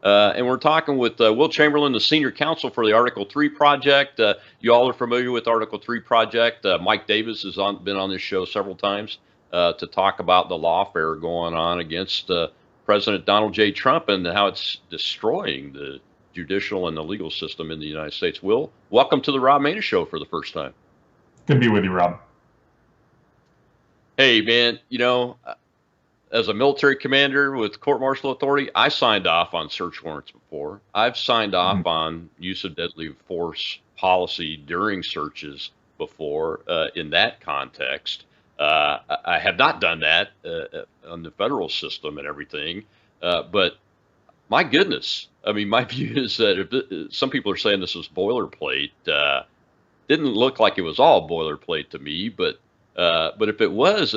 And we're talking with Will Chamberlain, the senior counsel for the Article 3 project. You all are familiar with Article 3 project. Mike Davis has been on this show several times to talk about the lawfare going on against President Donald J. Trump and how it's destroying the judicial and the legal system in the United States. Will, welcome to the Rob Maness Show for the first time. Good to be with you, Rob. Hey, man, as a military commander with court-martial authority, I signed off on search warrants before. I've signed off on use of deadly force policy during searches before in that context. I have not done that on the federal system and everything, but my goodness, I mean, my view is that some people are saying this is boilerplate. Didn't look like it was all boilerplate to me, but if it was,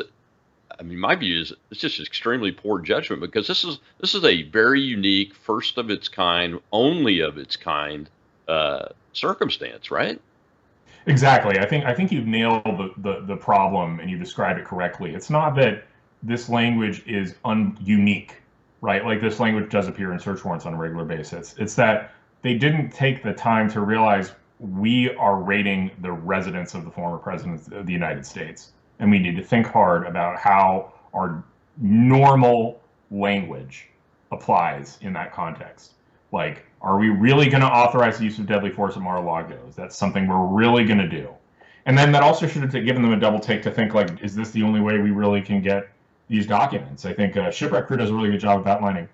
I mean, my view is it's just extremely poor judgment because this is a very unique, first of its kind, only of its kind circumstance, right? Exactly. I think you've nailed the problem and you described it correctly. It's not that this language is unique, right? Like this language does appear in search warrants on a regular basis. It's that they didn't take the time to realize we are raiding the residence of the former president of the United States. And we need to think hard about how our normal language applies in that context. Like, are we really going to authorize the use of deadly force at Mar-a-Lago? Is that something we're really going to do? And then that also should have given them a double take to think, like, is this the only way we really can get these documents? I think Shipwreck Crew does a really good job of outlining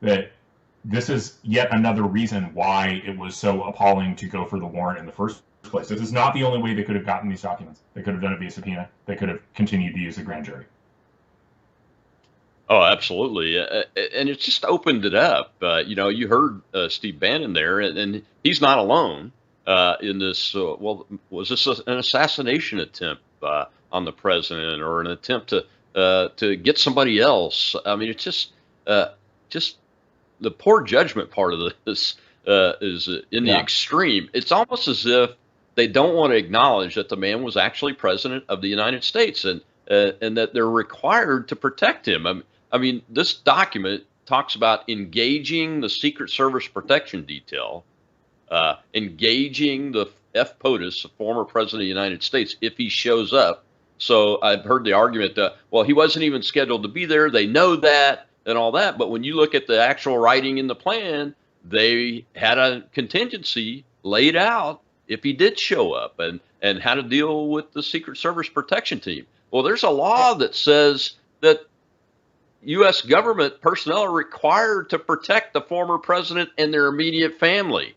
that this is yet another reason why it was so appalling to go for the warrant in the first place. This is not the only way they could have gotten these documents. They could have done it via subpoena. They could have continued to use the grand jury. Oh, absolutely. And it just opened it up. You heard Steve Bannon there, and he's not alone in this. Was this an assassination attempt on the president or an attempt to get somebody else? I mean, it's just the poor judgment part of this is in the extreme. It's almost as if they don't want to acknowledge that the man was actually president of the United States and that they're required to protect him. I mean, this document talks about engaging the Secret Service protection detail, engaging the POTUS, the former president of the United States, if he shows up. So I've heard the argument that, well, he wasn't even scheduled to be there. They know that and all that. But when you look at the actual writing in the plan, they had a contingency laid out if he did show up and how to deal with the Secret Service protection team. Well, there's a law that says that U.S. government personnel are required to protect the former president and their immediate family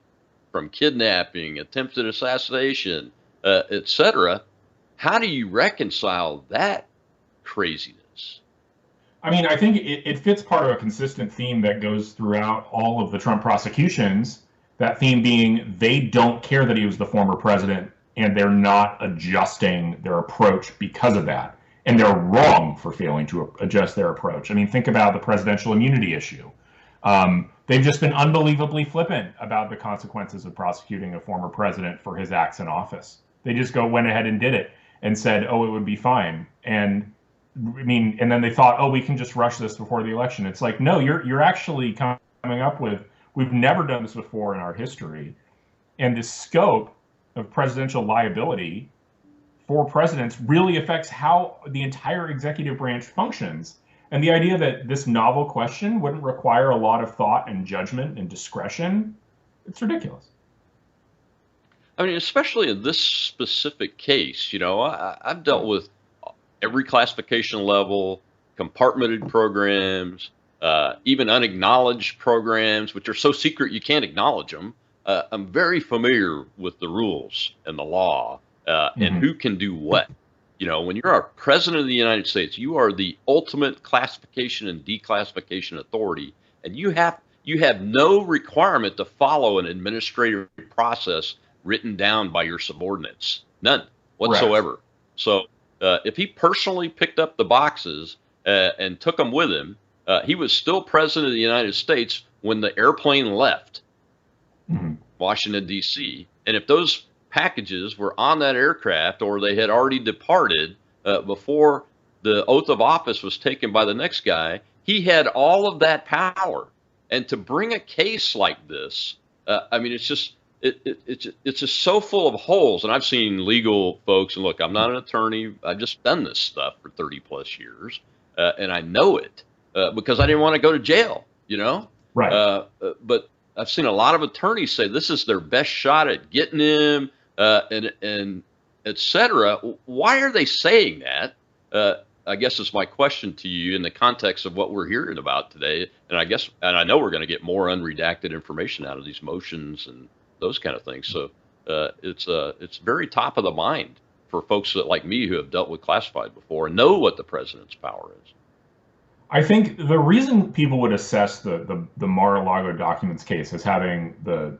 from kidnapping, attempted assassination, etc. How do you reconcile that craziness? I mean, I think it fits part of a consistent theme that goes throughout all of the Trump prosecutions. That theme being they don't care that he was the former president and they're not adjusting their approach because of that. And they're wrong for failing to adjust their approach. I mean, think about the presidential immunity issue. They've just been unbelievably flippant about the consequences of prosecuting a former president for his acts in office. They just went ahead and did it and said, oh, it would be fine. And I mean, and then they thought, oh, we can just rush this before the election. It's like, no, you're actually coming up with, we've never done this before in our history. And the scope of presidential liability for presidents really affects how the entire executive branch functions. And the idea that this novel question wouldn't require a lot of thought and judgment and discretion, it's ridiculous. I mean, especially in this specific case, I've dealt with every classification level, compartmented programs, even unacknowledged programs, which are so secret you can't acknowledge them. I'm very familiar with the rules and the law and who can do what. When you're a president of the United States, you are the ultimate classification and declassification authority, and you have no requirement to follow an administrative process written down by your subordinates, none whatsoever. Right. So if he personally picked up the boxes and took them with him, he was still president of the United States when the airplane left Washington, D.C. And if those packages were on that aircraft or they had already departed before the oath of office was taken by the next guy, he had all of that power And to bring a case like this, I mean, it's just so full of holes. And I've seen legal folks, and look, I'm not an attorney. I've just done this stuff for 30 plus years, and I know it because I didn't want to go to jail, you know. Right. But I've seen a lot of attorneys say this is their best shot at getting him, and et cetera. Why are they saying that? I guess is my question to you in the context of what we're hearing about today. And I know we're going to get more unredacted information out of these motions and those kind of things. So it's very top of the mind for folks like me who have dealt with classified before and know what the president's power is. I think the reason people would assess the Mar-a-Lago documents case as having the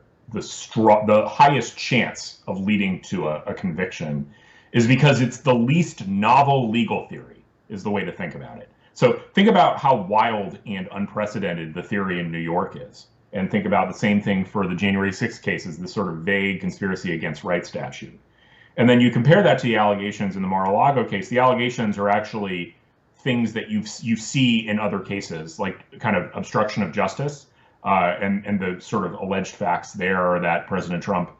highest chance of leading to a conviction is because it's the least novel legal theory, is the way to think about it. So think about how wild and unprecedented the theory in New York is, and think about the same thing for the January 6th cases, this sort of vague conspiracy against rights statute. And then you compare that to the allegations in the Mar-a-Lago case. The allegations are actually things that you see in other cases, like kind of obstruction of justice, and the sort of alleged facts there are that President Trump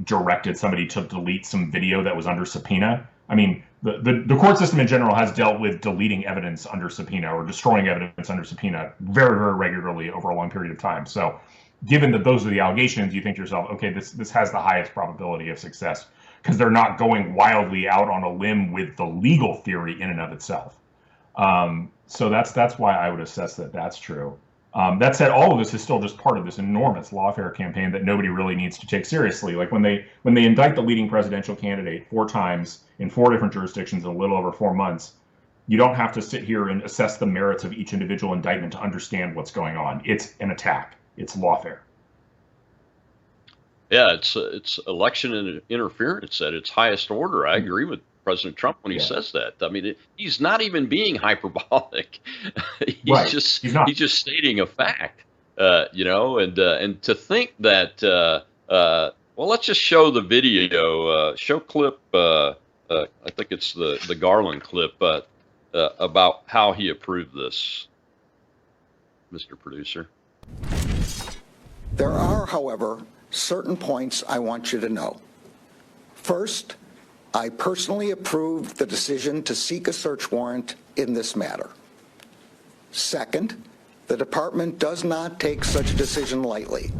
directed somebody to delete some video that was under subpoena. I mean, the court system in general has dealt with deleting evidence under subpoena or destroying evidence under subpoena very, very regularly over a long period of time. So given that those are the allegations, you think to yourself, okay, this has the highest probability of success because they're not going wildly out on a limb with the legal theory in and of itself. So that's why I would assess that that's true. That said, all of this is still just part of this enormous lawfare campaign that nobody really needs to take seriously. Like when they indict the leading presidential candidate 4 times in 4 different jurisdictions in a little over 4 months, you don't have to sit here and assess the merits of each individual indictment to understand what's going on. It's an attack. It's lawfare. Yeah, it's election interference at its highest order. I agree with President Trump when he says that. I mean, he's not even being hyperbolic. He's just stating a fact, you know. And to think that, well, let's just show the video, show clip. I think it's the Garland clip about how he approved this, Mr. Producer. There are, however, certain points I want you to know. First, I personally approved the decision to seek a search warrant in this matter. Second, the department does not take such a decision lightly.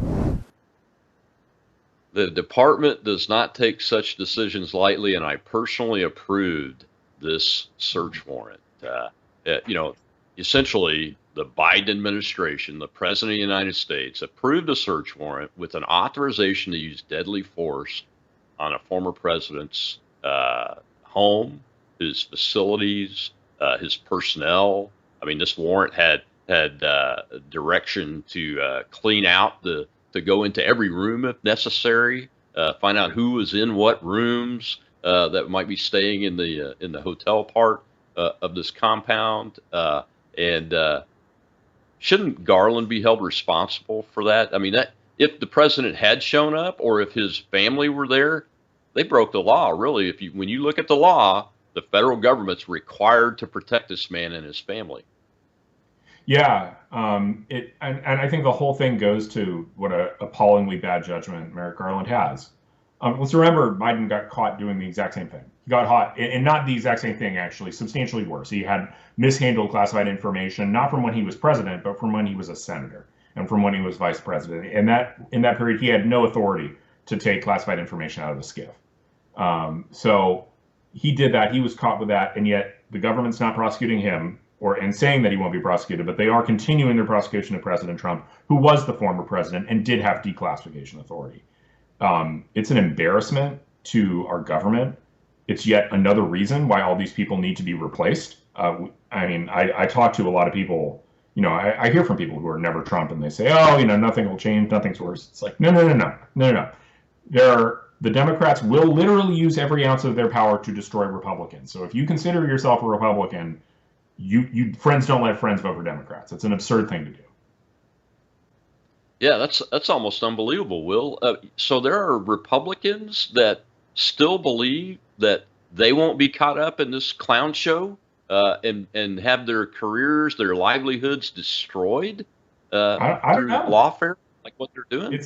The department does not take such decisions lightly, and I personally approved this search warrant. You know, essentially, the Biden administration, the President of the United States, approved a search warrant with an authorization to use deadly force on a former president's home, his facilities, his personnel. I mean, this warrant had direction to clean out to go into every room if necessary, find out who was in what rooms that might be staying in the hotel part of this compound, and shouldn't Garland be held responsible for that? I mean, that if the president had shown up or if his family were there, they broke the law. Really, when you look at the law, the federal government's required to protect this man and his family. Yeah, and I think the whole thing goes to what a appallingly bad judgment Merrick Garland has. Let's remember, Biden got caught doing the exact same thing. He got caught, and not the exact same thing, actually, substantially worse. He had mishandled classified information, not from when he was president, but from when he was a senator and from when he was vice president. And in that period, he had no authority to take classified information out of the SCIF. So he did that. He was caught with that, and yet the government's not prosecuting him and saying that he won't be prosecuted, but they are continuing their prosecution of President Trump, who was the former president and did have declassification authority. It's an embarrassment to our government. It's yet another reason why all these people need to be replaced. I mean, I talk to a lot of people, you know, I hear from people who are never Trump, and they say, oh, you know, nothing will change, nothing's worse. It's like, no. The Democrats will literally use every ounce of their power to destroy Republicans. So if you consider yourself a Republican, you friends don't let friends vote for Democrats. It's an absurd thing to do. Yeah, that's almost unbelievable, Will. So there are Republicans that still believe that they won't be caught up in this clown show and have their careers, their livelihoods destroyed I don't through know. lawfare, like what they're doing?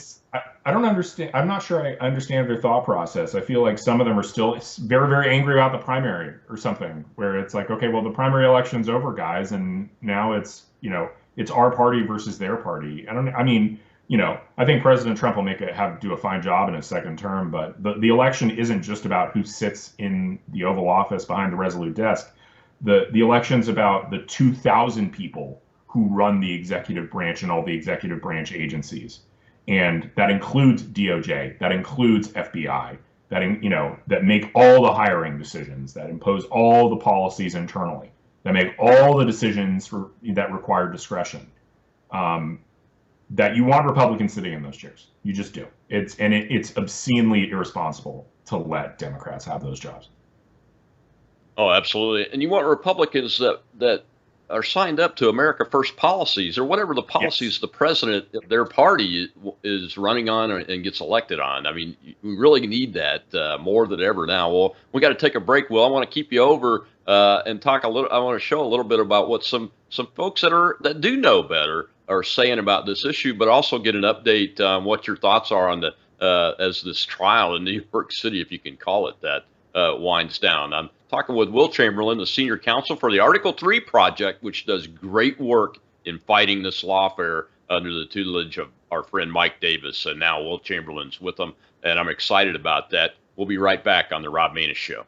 I don't understand. I'm not sure I understand their thought process. I feel like some of them are still very, very angry about the primary or something, where it's like, okay, well, the primary election's over, guys, and now it's, it's our party versus their party. I mean, I think President Trump will do a fine job in his second term, but the election isn't just about who sits in the Oval Office behind the Resolute desk. The election's about the 2,000 people who run the executive branch and all the executive branch agencies. And that includes DOJ, that includes FBI, that make all the hiring decisions, that impose all the policies internally, that make all the decisions that require discretion. That you want Republicans sitting in those chairs. You just do. It's obscenely irresponsible to let Democrats have those jobs. Oh, absolutely. And you want Republicans that are signed up to America First policies or whatever the policies the president, their party is running on and gets elected on. I mean, we really need that more than ever now. Well, we got to take a break. Will, I want to keep you over and talk a little. I want to show a little bit about what some folks that do know better are saying about this issue, but also get an update on what your thoughts are on the as this trial in New York City, if you can call it that, winds down. I'm talking with Will Chamberlain, the senior counsel for the Article 3 Project, which does great work in fighting this lawfare under the tutelage of our friend Mike Davis. And now Will Chamberlain's with them, and I'm excited about that. We'll be right back on the Rob Maness Show.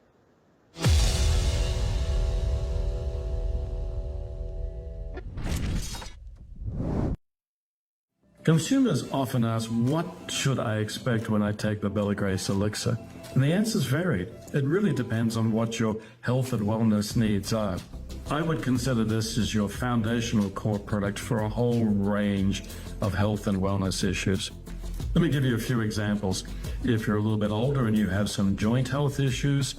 Consumers often ask, what should I expect when I take the Bella Grace elixir? And the answer's varied. It really depends on what your health and wellness needs are. I would consider this as your foundational core product for a whole range of health and wellness issues. Let me give you a few examples. If you're a little bit older and you have some joint health issues,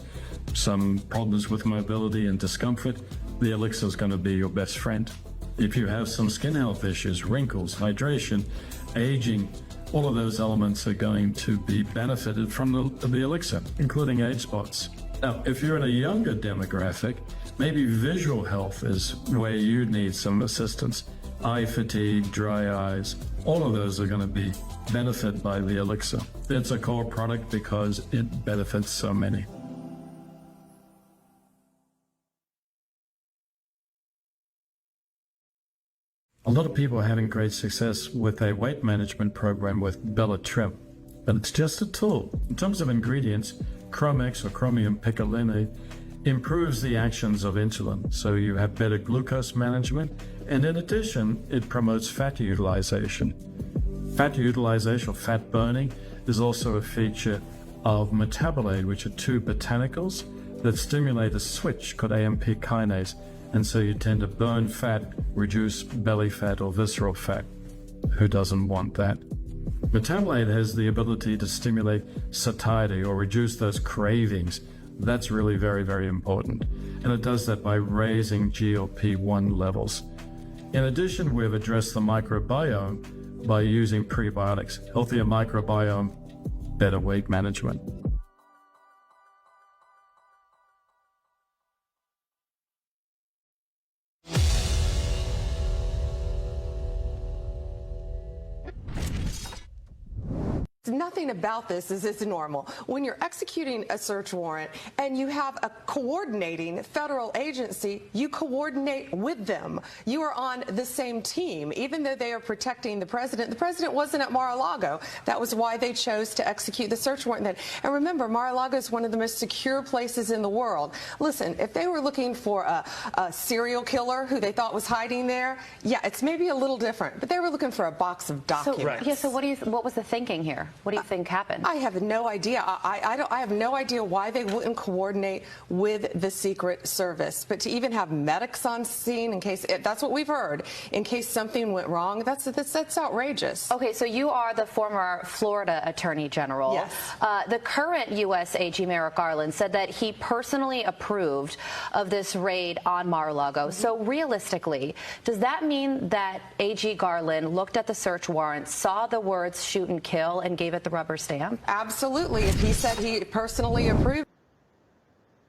some problems with mobility and discomfort, the elixir is going to be your best friend. If you have some skin health issues, wrinkles, hydration, aging, all of those elements are going to be benefited from the elixir, including age spots. Now, if you're in a younger demographic, maybe visual health is where you need some assistance. Eye fatigue, dry eyes, all of those are going to be benefited by the elixir. It's a core product because it benefits so many. A lot of people are having great success with a weight management program with Bella Trim, but it's just a tool. In terms of ingredients, Chromex or chromium picolinate improves the actions of insulin, so you have better glucose management, and in addition, it promotes fat utilization. Fat utilization, or fat burning, is also a feature of metabolite, which are two botanicals that stimulate a switch called AMP kinase, and so you tend to burn fat, reduce belly fat or visceral fat. Who doesn't want that? Metabolite has the ability to stimulate satiety or reduce those cravings. That's really very, very important. And it does that by raising GLP-1 levels. In addition, we've addressed the microbiome by using prebiotics. Healthier microbiome, better weight management. Nothing about this is normal. When you're executing a search warrant and you have a coordinating federal agency, you coordinate with them. You are on the same team, even though they are protecting the president. The president wasn't at Mar-a-Lago. That was why they chose to execute the search warrant then. And remember, Mar-a-Lago is one of the most secure places in the world. Listen, if they were looking for a serial killer who they thought was hiding there, yeah, it's maybe a little different. But they were looking for a box of documents. So what was the thinking here? What do you think happened? I have no idea. I have no idea why they wouldn't coordinate with the Secret Service. But to even have medics on scene in case, that's what we've heard, in case something went wrong, that's outrageous. Okay, so you are the former Florida Attorney General. Yes. The current U.S. AG Merrick Garland said that he personally approved of this raid on Mar-a-Lago. So realistically, does that mean that AG Garland looked at the search warrant, saw the words shoot and kill, and gave it the rubber stamp? Absolutely. If he said he personally approved.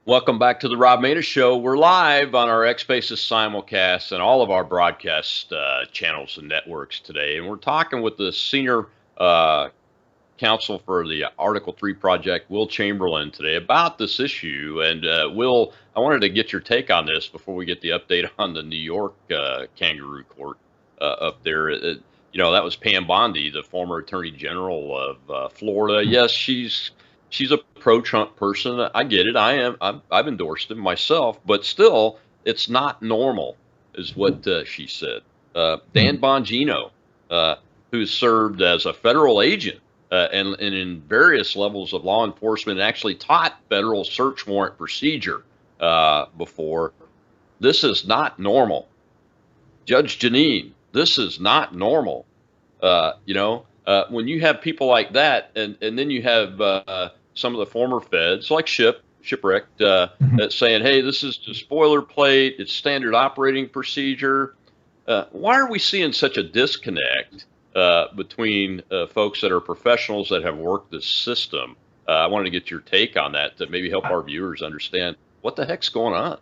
Welcome back to the Rob Maness Show. We're live on our X Spaces simulcast and all of our broadcast channels and networks today. And we're talking with the senior counsel for the Article 3 project, Will Chamberlain, today about this issue. And Will, I wanted to get your take on this before we get the update on the New York kangaroo court up there. You know, that was Pam Bondi, the former Attorney General of Florida. Yes, she's a pro-Trump person. I get it. I've endorsed him myself, but still, it's not normal, is what she said. Dan Bongino, who served as a federal agent and in various levels of law enforcement, actually taught federal search warrant procedure before. This is not normal. Judge Janine, this is not normal. When you have people like that, and then you have some of the former feds, like Shipwrecked, saying, hey, this is just boilerplate, it's standard operating procedure. Why are we seeing such a disconnect between folks that are professionals that have worked this system? I wanted to get your take on that to maybe help our viewers understand what the heck's going on.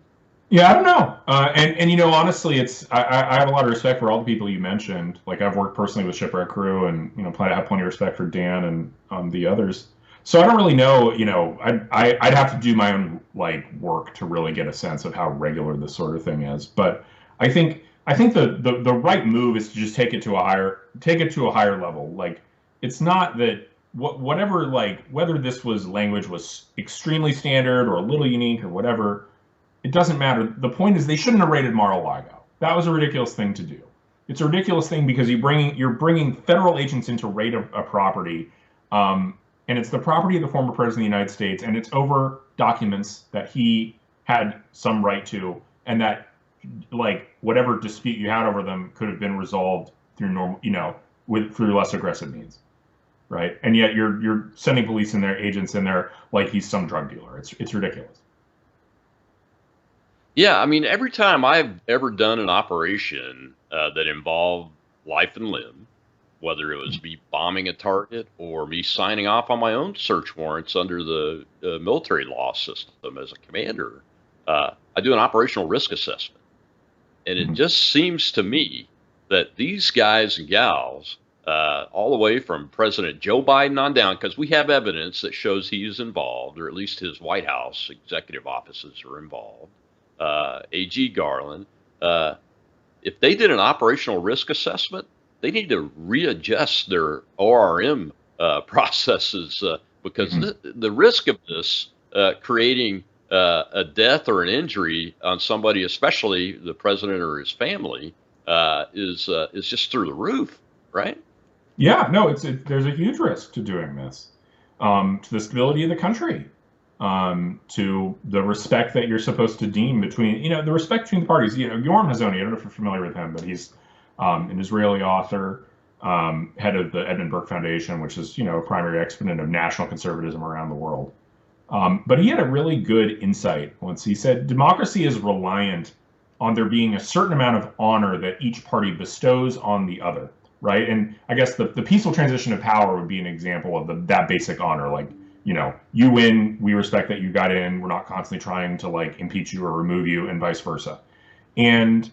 Yeah, I don't know. And honestly, I have a lot of respect for all the people you mentioned. Like, I've worked personally with Shipwreck Crew, and, I have plenty of respect for Dan and the others. So I don't really know, I'd have to do my own work to really get a sense of how regular this sort of thing is. But I think the right move is to just take it to a higher level. Like, it's not that whatever, whether this language was extremely standard or a little unique or whatever, it doesn't matter. The point is they shouldn't have raided Mar-a-Lago. That was a ridiculous thing to do. It's a ridiculous thing because you're bringing federal agents in to raid a property, and it's the property of the former president of the United States, and it's over documents that he had some right to, and that whatever dispute you had over them could have been resolved through normal, through less aggressive means, right? And yet you're sending police in there, agents in there, like he's some drug dealer. It's ridiculous. Yeah, I mean, every time I've ever done an operation that involved life and limb, whether it was me bombing a target or me signing off on my own search warrants under the military law system as a commander, I do an operational risk assessment. And it just seems to me that these guys and gals, all the way from President Joe Biden on down, because we have evidence that shows he is involved, or at least his White House executive offices are involved, AG Garland, if they did an operational risk assessment, they need to readjust their ORM processes because the risk of this creating a death or an injury on somebody, especially the president or his family, is just through the roof, right? Yeah, no, there's a huge risk to doing this, to the stability of the country, to the respect that you're supposed to deem between, the respect between the parties. Yoram Hazony, I don't know if you're familiar with him, but he's an Israeli author, head of the Edmund Burke Foundation, which is, a primary exponent of national conservatism around the world. But he had a really good insight once. He said, democracy is reliant on there being a certain amount of honor that each party bestows on the other, right? And I guess the peaceful transition of power would be an example of that basic honor. Like, you win, we respect that you got in, we're not constantly trying to impeach you or remove you, and vice versa. And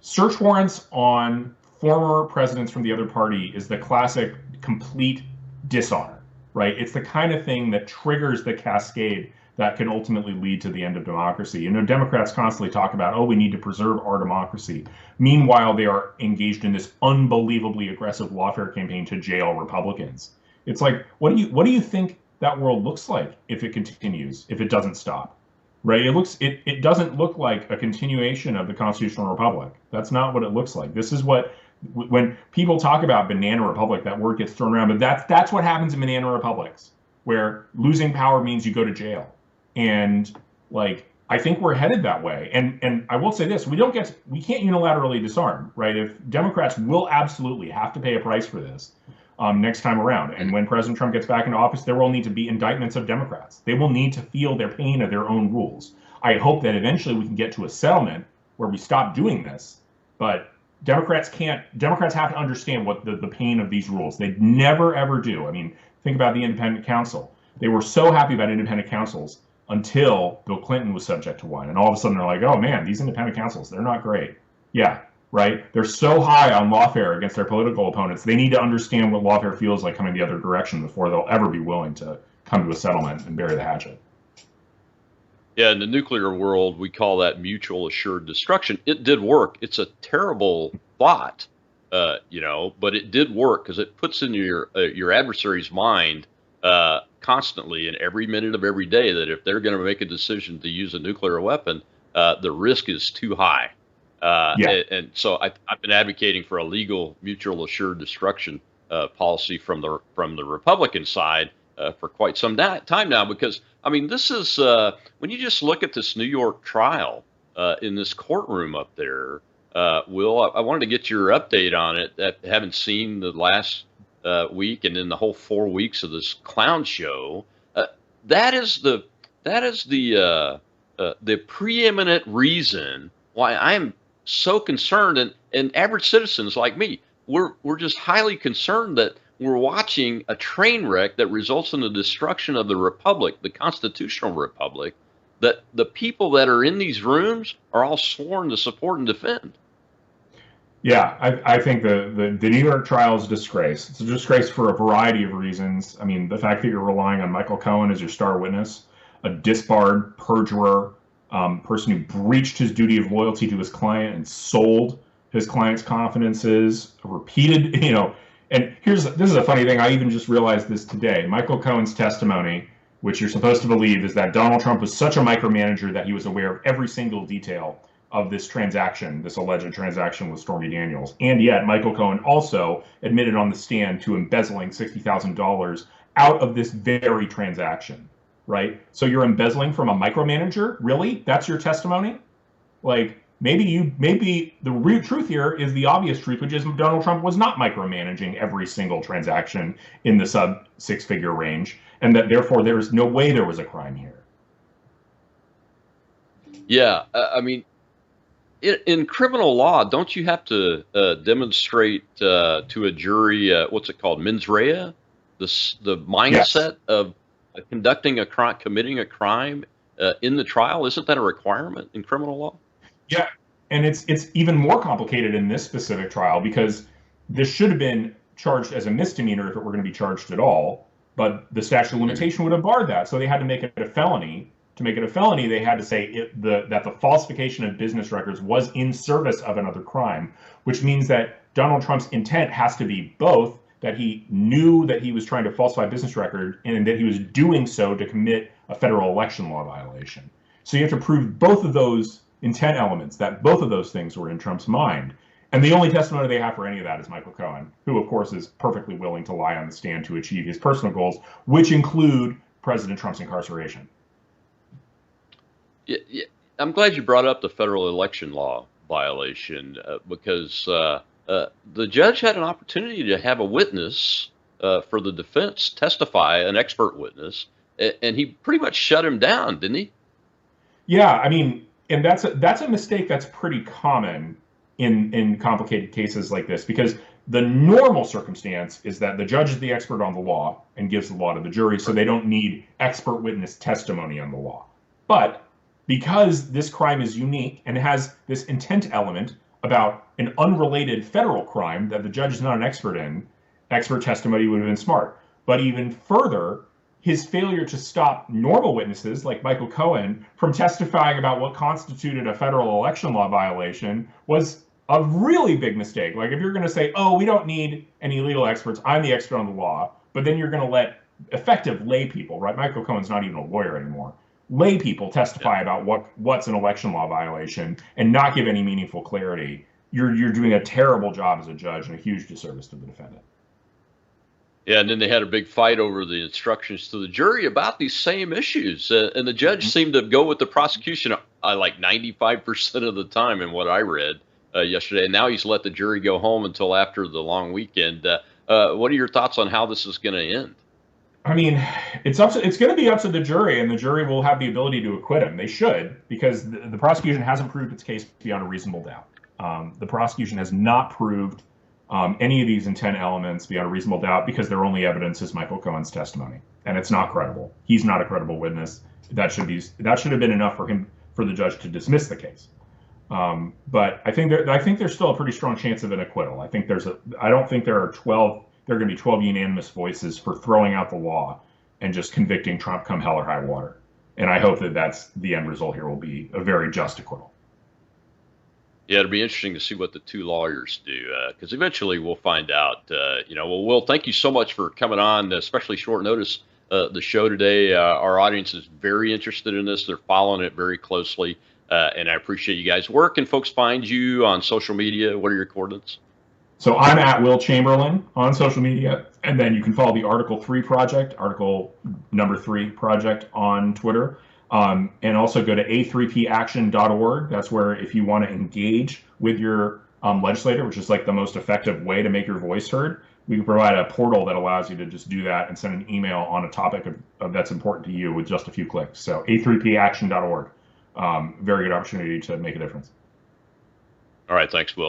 search warrants on former presidents from the other party is the classic complete dishonor, right? It's the kind of thing that triggers the cascade that can ultimately lead to the end of democracy. Democrats constantly talk about, we need to preserve our democracy. Meanwhile, they are engaged in this unbelievably aggressive lawfare campaign to jail Republicans. It's like, what do you think that world looks like if it continues, if it doesn't stop? Right? It doesn't look like a continuation of the constitutional republic. That's not what it looks like. This is what, when people talk about banana republic, that word gets thrown around, but that's what happens in banana republics, where losing power means you go to jail. And I think we're headed that way. And I will say this, we can't unilaterally disarm, right? If Democrats will absolutely have to pay a price for this next time around. And when President Trump gets back into office, there will need to be indictments of Democrats. They will need to feel their pain of their own rules. I hope that eventually we can get to a settlement where we stop doing this. But Democrats have to understand what the pain of these rules. They never, ever do. I mean, think about the independent counsel. They were so happy about independent counsels until Bill Clinton was subject to one. And all of a sudden they're like, oh man, these independent counsels, they're not great. Yeah, right? They're so high on lawfare against their political opponents, they need to understand what lawfare feels like coming the other direction before they'll ever be willing to come to a settlement and bury the hatchet. Yeah, in the nuclear world, we call that mutual assured destruction. It did work. It's a terrible thought, but it did work because it puts in your adversary's mind constantly in every minute of every day that if they're going to make a decision to use a nuclear weapon, the risk is too high. And so I've been advocating for a legal mutual assured destruction policy from the Republican side for quite some time now, because I mean, this is when you just look at this New York trial in this courtroom up there, Will, I wanted to get your update on it. I haven't seen the last week and then the whole 4 weeks of this clown show. That is the preeminent reason why I'm so concerned, and average citizens like me, we're just highly concerned that we're watching a train wreck that results in the destruction of the republic, the constitutional republic, that the people that are in these rooms are all sworn to support and defend. Yeah, I think the New York trial is a disgrace. It's a disgrace for a variety of reasons. I mean, the fact that you're relying on Michael Cohen as your star witness, a disbarred perjurer, person who breached his duty of loyalty to his client and sold his client's confidences, repeated, and this is a funny thing. I even just realized this today. Michael Cohen's testimony, which you're supposed to believe, is that Donald Trump was such a micromanager that he was aware of every single detail of this transaction, this alleged transaction with Stormy Daniels. And yet Michael Cohen also admitted on the stand to embezzling $60,000 out of this very transaction, right? So you're embezzling from a micromanager? Really? That's your testimony? Like, maybe the real truth here is the obvious truth, which is Donald Trump was not micromanaging every single transaction in the sub six-figure range, and that therefore there is no way there was a crime here. Yeah, I mean, in criminal law, don't you have to demonstrate to a jury what's it called, mens rea, the mindset of conducting a crime, committing a crime in the trial? Isn't that a requirement in criminal law? Yeah, and it's even more complicated in this specific trial because this should have been charged as a misdemeanor if it were going to be charged at all, but the statute of limitation would have barred that, so they had to make it a felony. To make it a felony, they had to say that the falsification of business records was in service of another crime, which means that Donald Trump's intent has to be both that he knew that he was trying to falsify business record and that he was doing so to commit a federal election law violation. So you have to prove both of those intent elements, that both of those things were in Trump's mind. And the only testimony they have for any of that is Michael Cohen, who, of course, is perfectly willing to lie on the stand to achieve his personal goals, which include President Trump's incarceration. Yeah, I'm glad you brought up the federal election law violation because the judge had an opportunity to have a witness for the defense testify, an expert witness, and he pretty much shut him down, didn't he? Yeah, I mean, and that's a mistake that's pretty common in complicated cases like this, because the normal circumstance is that the judge is the expert on the law and gives the law to the jury, so they don't need expert witness testimony on the law. But because this crime is unique and has this intent element about an unrelated federal crime that the judge is not an expert in, expert testimony would have been smart. But even further, his failure to stop normal witnesses like Michael Cohen from testifying about what constituted a federal election law violation was a really big mistake. Like, if you're going to say, oh, we don't need any legal experts, I'm the expert on the law, but then you're going to let effective lay people, right? Michael Cohen's not even a lawyer anymore. Lay people testify about what's an election law violation and not give any meaningful clarity. You're doing a terrible job as a judge and a huge disservice to the defendant. Yeah, and then they had a big fight over the instructions to the jury about these same issues. And the judge seemed to go with the prosecution like 95% of the time in what I read yesterday. And now he's let the jury go home until after the long weekend. What are your thoughts on how this is going to end? I mean, it's going to be up to the jury, and the jury will have the ability to acquit him. They should, because the prosecution hasn't proved its case beyond a reasonable doubt. The prosecution has not proved any of these intent elements beyond a reasonable doubt, because their only evidence is Michael Cohen's testimony, and it's not credible. He's not a credible witness. That should have been enough for the judge to dismiss the case. But I think there's still a pretty strong chance of an acquittal. I don't think there are going to be 12 unanimous voices for throwing out the law and just convicting Trump come hell or high water. And I hope that that's the end result here will be a very just acquittal. Yeah, it'll be interesting to see what the two lawyers do, because eventually we'll find out. Well, Will, thank you so much for coming on, especially short notice, the show today. Our audience is very interested in this. They're following it very closely, and I appreciate you guys' work. And folks find you on social media. What are your coordinates? So I'm at Will Chamberlain on social media, and then you can follow the Article number 3 project on Twitter. And also go to a3paction.org. That's where, if you want to engage with your legislator, which is like the most effective way to make your voice heard, we can provide a portal that allows you to just do that and send an email on a topic that's important to you with just a few clicks. So a3paction.org. Very good opportunity to make a difference. All right. Thanks, Will.